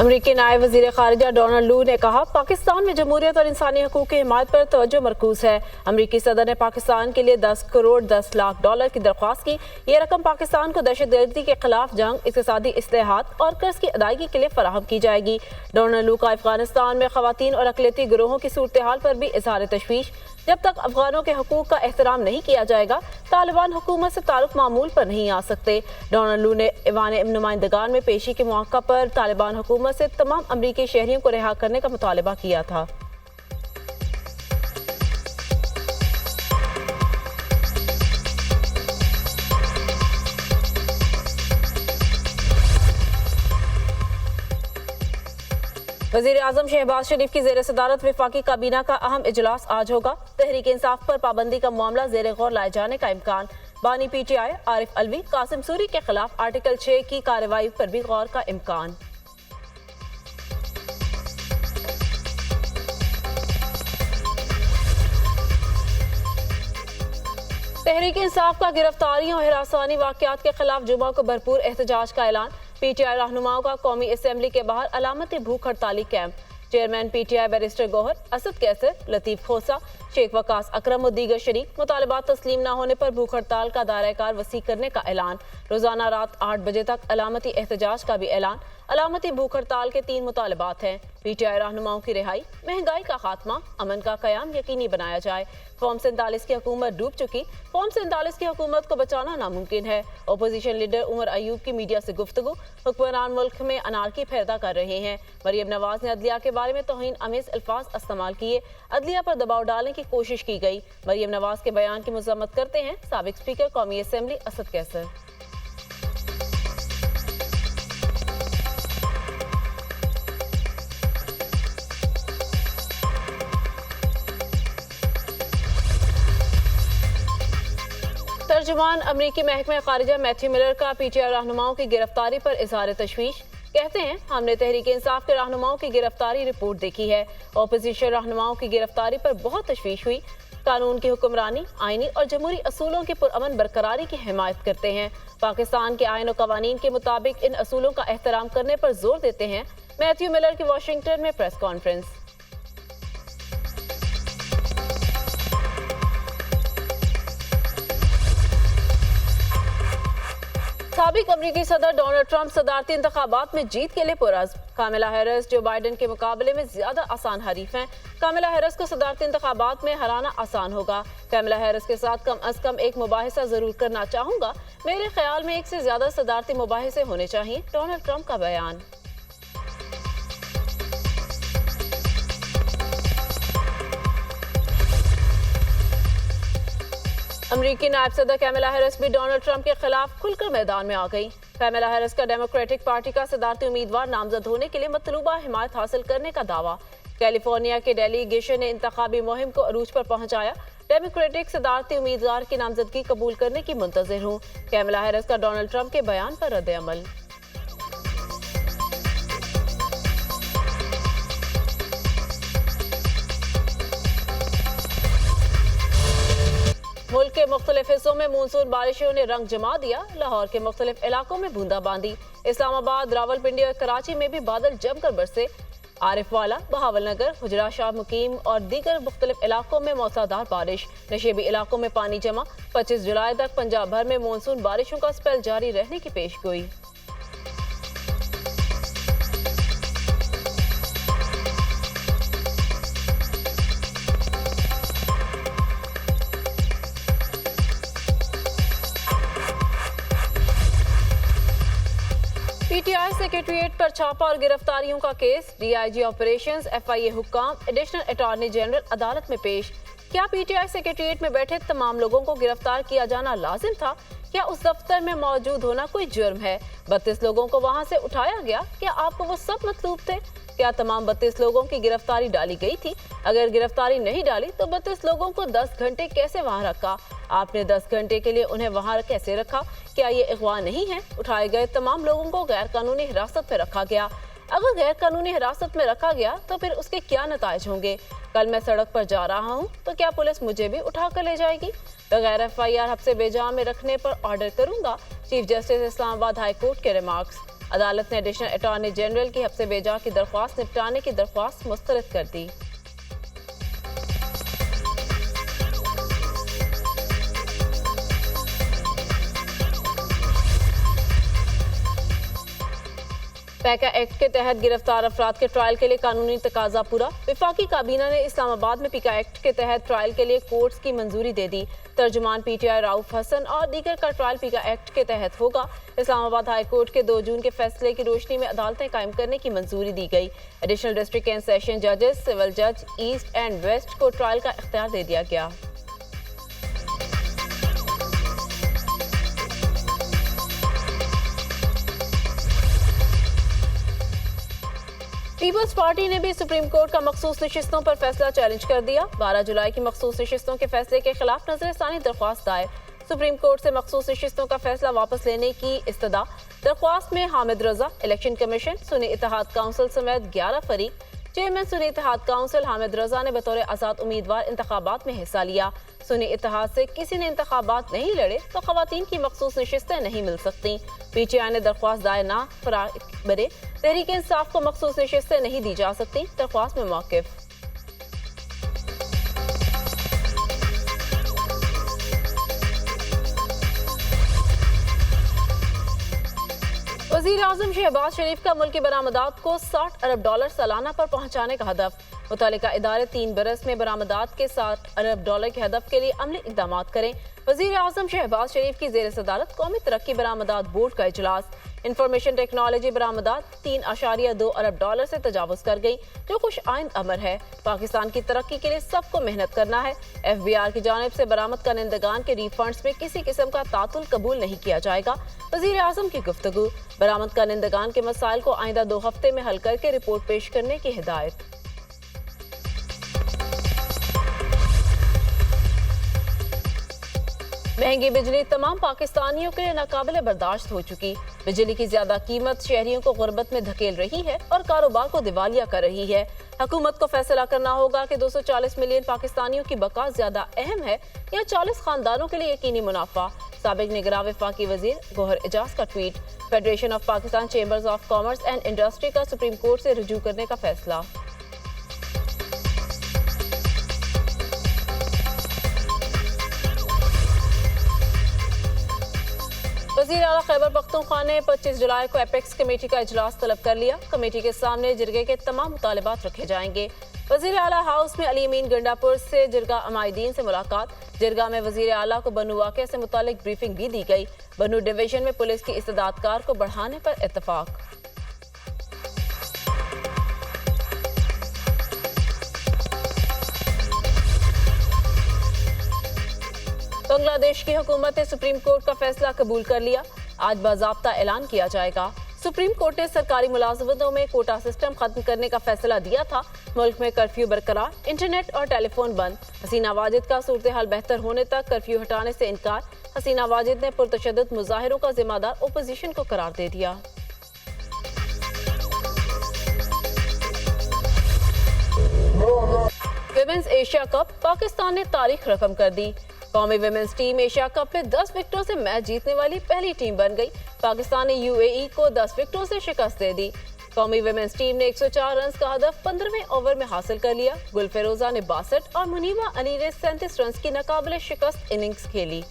अमरीकी नायब वज़ीर ख़ारिजा डोनाल्ड लू ने कहा, पाकिस्तान में जमहूरियत और इंसानी हकूक़ की हिमायत पर तवज्जो मरकूज़ है। अमरीकी सदर ने पाकिस्तान के लिए 10 करोड़ 10 लाख डॉलर की दरख्वास्त की। ये रकम पाकिस्तान को दहशतगर्दी के खिलाफ जंग, इक़्तिसादी इस्लाहात और कर्ज की अदायगी के लिए फराहम की जाएगी। डोनाल्ड लू का अफगानिस्तान में ख़वातीन और अक़लियती गिरोहों की सूरत हाल पर भी इज़हार तशवीश। जब तक अफगानों के हकूक़ का एहतराम नहीं किया जाएगा, तालिबान हुकूमत से ताल्लुक़ मामूल पर नहीं आ सकते। डोनाल्ड लू ने ऐवान नुमाइंदगान में पेशी के मौका पर तालिबान हुकूमत से तमाम अमरीकी शहरियों को रिहा करने का मुतालबा किया था। वज़ीर आज़म शहबाज शरीफ की ज़ेर सदारत वफाकी काबीना का अहम इजलास आज होगा। तहरीक इंसाफ पर पाबंदी का मामला ज़ेर गौर लाए जाने का इम्कान। बानी PTI आरिफ अलवी कासिम सूरी के खिलाफ आर्टिकल 6 की कार्रवाई पर भी गौर का इम्कान। तहरीक इंसाफ का गिरफ्तारियों और हिरासानी वाक़यात के खिलाफ जुमा को भरपूर एहतजाज का ऐलान। PTI रहनुमाओं का कौमी असम्बली के बाहर अलामती भूख हड़ताली camp. Chairman PTI barrister Gauhar, Asad Qaiser, Latif Khosa, Sheikh Waqas Akram और दीगर शरीक। मुतालबात तस्लीम न होने पर भूख हड़ताल का दायरा-ए-कार वसी करने का ऐलान। रोजाना रात 8 बजे तक अलामती एहतजाज का भी ऐलान। अलामती भूख हड़ताल के 3 मुतालबात हैं। PTI रहनुमाओं की रिहाई, महंगाई का खात्मा, अमन का क़याम यकीनी बनाया जाए। फॉर्म 47 की हुकूमत डूब चुकी, फॉर्म 47 की हुकूमत को बचाना नामुमकिन है। अपोजिशन लीडर उमर अयूब की मीडिया से गुफ्तगू। हुक्मरान मुल्क में अनारकी पैदा कर रहे हैं। मरियम नवाज ने अदलिया के बारे में तौहीन आमेज अल्फाज इस्तेमाल किए। अदलिया पर दबाव डालने की कोशिश की गई। मरियम नवाज के बयान की मज़म्मत करते हैं साबिक स्पीकर कौमी असम्बली असद कैसर। तर्जुमान अमरीकी महकमा खारिजा मैथ्यू मिलर का PTI रहनुमाओं की गिरफ्तारी पर इज़हार तशवीश। कहते हैं, हमने तहरीक इंसाफ के रहनुमाओं की गिरफ्तारी रिपोर्ट देखी है। अपोजिशन रहनुमाओं की गिरफ्तारी पर बहुत तशवीश हुई। कानून की हुक्मरानी, आईनी और जमहूरी असूलों की पुरअमन बरकरारी की हिमायत करते हैं। पाकिस्तान के आइन और कवानीन के मुताबिक इन असूलों का एहतराम करने पर जोर देते हैं। मैथ्यू मिलर की वाशिंगटन में प्रेस कॉन्फ्रेंस। साबिक अमरीकी सदर डोनाल्ड ट्रंप सदारती इंतखाबात में जीत के लिए पुरअज़्म। कामिला हैरिस जो बाइडन के मुकाबले में ज्यादा आसान हरीफ हैं। कामिला हैरिस को सदारती इंतखाबात में हराना आसान होगा। कामिला हैरिस के साथ कम अज कम एक मुबाहिसा जरूर करना चाहूंगा। मेरे ख्याल में एक से ज्यादा सदारती मुबाहिसे होने चाहिए। डोनाल्ड ट्रंप का बयान। अमरीकी नायब सदर कामिला हैरिस भी डोनाल्ड ट्रंप के खिलाफ खुलकर मैदान में आ गई। कामिला हैरिस का डेमोक्रेटिक पार्टी का सदारती उम्मीदवार नामजद होने के लिए मतलूबा हिमायत हासिल करने का दावा। कैलिफोर्निया के डेलीगेशन ने इंतखाबी मुहिम को अरूज पर पहुंचाया। डेमोक्रेटिक सदारती उम्मीदवार की नामजदगी कबूल करने की मुंतजिर हूँ। कामिला हैरिस का डोनाल्ड ट्रंप के बयान पर रद्द अमल। मुल्क के मुख्तलिफ हिस्सों में मानसून बारिशों ने रंग जमा दिया। लाहौर के मुख्तलिफ इलाकों में बूंदाबांदी। इस्लामाबाद, रावलपिंडी और कराची में भी बादल जमकर बरसे। आरिफवाला, बहावलनगर, हुजरा शाह मुकीम और दीगर मुख्तलिफ इलाकों में मौसलाधार बारिश। नशेबी इलाकों में पानी जमा। 25 जुलाई तक पंजाब भर में मानसून बारिशों का स्पेल जारी रहने की पेशगोई। PTI सेक्रेटरिएट पर छापा और गिरफ्तारियों का केस। DIG ऑपरेशंस, FIA हुक्काम, एडिशनल अटॉर्नी जनरल अदालत में पेश। क्या PTI सेक्रेटरिएट में बैठे तमाम लोगों को गिरफ्तार किया जाना लाजिम था? क्या उस दफ्तर में मौजूद होना कोई जुर्म है? 32 लोगों को वहां से उठाया गया। क्या आपको वो सब मतलूब थे? क्या तमाम 32 लोगों की गिरफ्तारी डाली गई थी? अगर गिरफ्तारी नहीं डाली तो 32 लोगों को 10 घंटे कैसे वहां रखा? आपने 10 घंटे के लिए उन्हें वहां कैसे रखा? क्या ये अगवा नहीं है? उठाए गए तमाम लोगों को गैर कानूनी हिरासत में रखा गया। अगर गैर कानूनी हिरासत में रखा गया तो फिर उसके क्या नताइज होंगे? कल मैं सड़क पर जा रहा हूँ तो क्या पुलिस मुझे भी उठा कर ले जाएगी? बगैर FIR हब्से बेजा में रखने पर ऑर्डर करूंगा। Chief justice Islamabad high court के रिमार्क्स। अदालत ने एडिशनल अटॉर्नी जनरल की हफ्ते बेजा की दरख्वास्त निपटाने की दरख्वास्त मुस्तरद कर दी। पैका एक्ट के तहत गिरफ्तार अफराद के ट्रायल के लिए कानूनी तकाजा पूरा। विफाकी काबीना ने इस्लामाबाद में पीका एक्ट के तहत ट्रायल के लिए कोर्ट्स की मंजूरी दे दी। तर्जुमान पीटीआई राउफ हसन और दीगर का ट्रायल पीका एक्ट के तहत होगा। इस्लामाबाद हाई कोर्ट के 2 जून के फैसले की रोशनी में अदालतें कायम करने की मंजूरी दी गई। एडिशनल डिस्ट्रिक्ट एंड सेशन जजेस, सिविल जज ईस्ट एंड वेस्ट को ट्रायल का इख्तियार दे दिया गया। पीपल्स पार्टी ने भी सुप्रीम कोर्ट का मखसूस नशिस्तों पर फैसला चैलेंज कर दिया। 12 जुलाई की मखसूस नशिस्तों के फैसले के खिलाफ नजरसानी दरख्वास्त दायर। सुप्रीम कोर्ट से मखसूस नशिस्तों का फैसला वापस लेने की इस्तदा। दरख्वास्त में हामिद रजा, इलेक्शन कमीशन, सुन्नी इत्तेहाद काउंसिल समेत 11 फरीक। चेयरमैन सुन्नी इत्तेहाद काउंसिल हामिद रजा ने बतौर आजाद उम्मीदवार इंतखाबात में हिस्सा लिया। सुन्नी इत्तेहाद से किसी ने इंतखाबात नहीं लड़े तो खवातीन की मखसूस नशिस्तें नहीं मिल सकती। पीटीआई ने दरख्वास्त दायर ना बरे। तहरीक इंसाफ को मखसूस नशिस्तें नहीं दी जा सकती। दरख्वास्त में मौक़िफ़। वज़ीर आज़म शहबाज शरीफ का मुल्की बरामदात को $60 अरब सालाना पर पहुंचाने का हदफ। मुतल्लिका इदारे 3 बरस में बरामदात के $60 अरब के हदफ के लिए अमली इक़दामात करें। वज़ीर आज़म शहबाज शरीफ की ज़ेर सदारत कौमी तरक्की बरामदात बोर्ड का इजलास। इंफॉर्मेशन टेक्नोलॉजी बरामदात $3.2 अरब से तजावुज़ कर गई, जो खुश आइंद अमर है। पाकिस्तान की तरक्की के लिए सबको मेहनत करना है। FBR की जानिब से बरामद करनेंदगान के रिफंड्स में किसी किस्म का तातुल कबूल नहीं किया जाएगा। वज़ीर आज़म की गुफ्तगू। बरामद करनेंदगान के मसाइल को आइंदा 2 हफ्ते में हल करके रिपोर्ट पेश करने की हिदायत। महंगी बिजली तमाम पाकिस्तानियों के लिए नाकाबिले बर्दाश्त हो चुकी। बिजली की ज्यादा कीमत शहरियों को गुर्बत में धकेल रही है और कारोबार को दिवालिया कर रही है। हुकूमत को फैसला करना होगा कि 240 मिलियन पाकिस्तानियों की बका ज्यादा अहम है या 40 खानदानों के लिए यकीनी मुनाफा। साबिक निगरान वफाकी वजीर गौहर एजाज का tweet. Federation of Pakistan chambers of commerce and industry का सुप्रीम कोर्ट से रुजू करने का फैसला। वज़ीर आला खैबर पख्तूनख्वा ने 25 जुलाई को एपेक्स कमेटी का इजलास तलब कर लिया। कमेटी के सामने जिरगे के तमाम मुतालिबात रखे जाएंगे। वज़ीर आला हाउस में अली अमीन गंडापुर से जिरगा अमायदीन से मुलाकात। जिरगा में वज़ीर आला को बनू वाक़े से मुतालिक ब्रीफिंग भी दी गई। बनू डिवीजन में पुलिस की इस्तेदादकार को बढ़ाने पर इत्तफाक। बांग्लादेश की हुकूमत ने सुप्रीम कोर्ट का फैसला कबूल कर लिया। आज बाज़ाब्ता ऐलान किया जाएगा। सुप्रीम कोर्ट ने सरकारी मुलाजमतों में कोटा सिस्टम खत्म करने का फैसला दिया था। मुल्क में कर्फ्यू बरकरार, इंटरनेट और टेलीफोन बंद। हसीना वाजिद का सूरत हाल बेहतर होने तक कर्फ्यू हटाने से इनकार। हसीना वाजिद ने पुरतशद्दुद मुजाहिरों का जिम्मेदार ओपोजिशन को करार दे दिया। विमेंस एशिया कप, पाकिस्तान ने तारीख रकम कर दी। कौमी विमेंस टीम एशिया कप में 10 विकेटों से मैच जीतने वाली पहली टीम बन गई। पाकिस्तान ने UAE को 10 विकेटों से शिकस्त दे दी। कौमी विमेंस टीम ने 104 रन का हदफ 15वें ओवर में हासिल कर लिया। गुल फेरोजा ने 62 और मुनीबा अली ने 37 रन की नाकाबिले शिकस्त इनिंग्स खेली।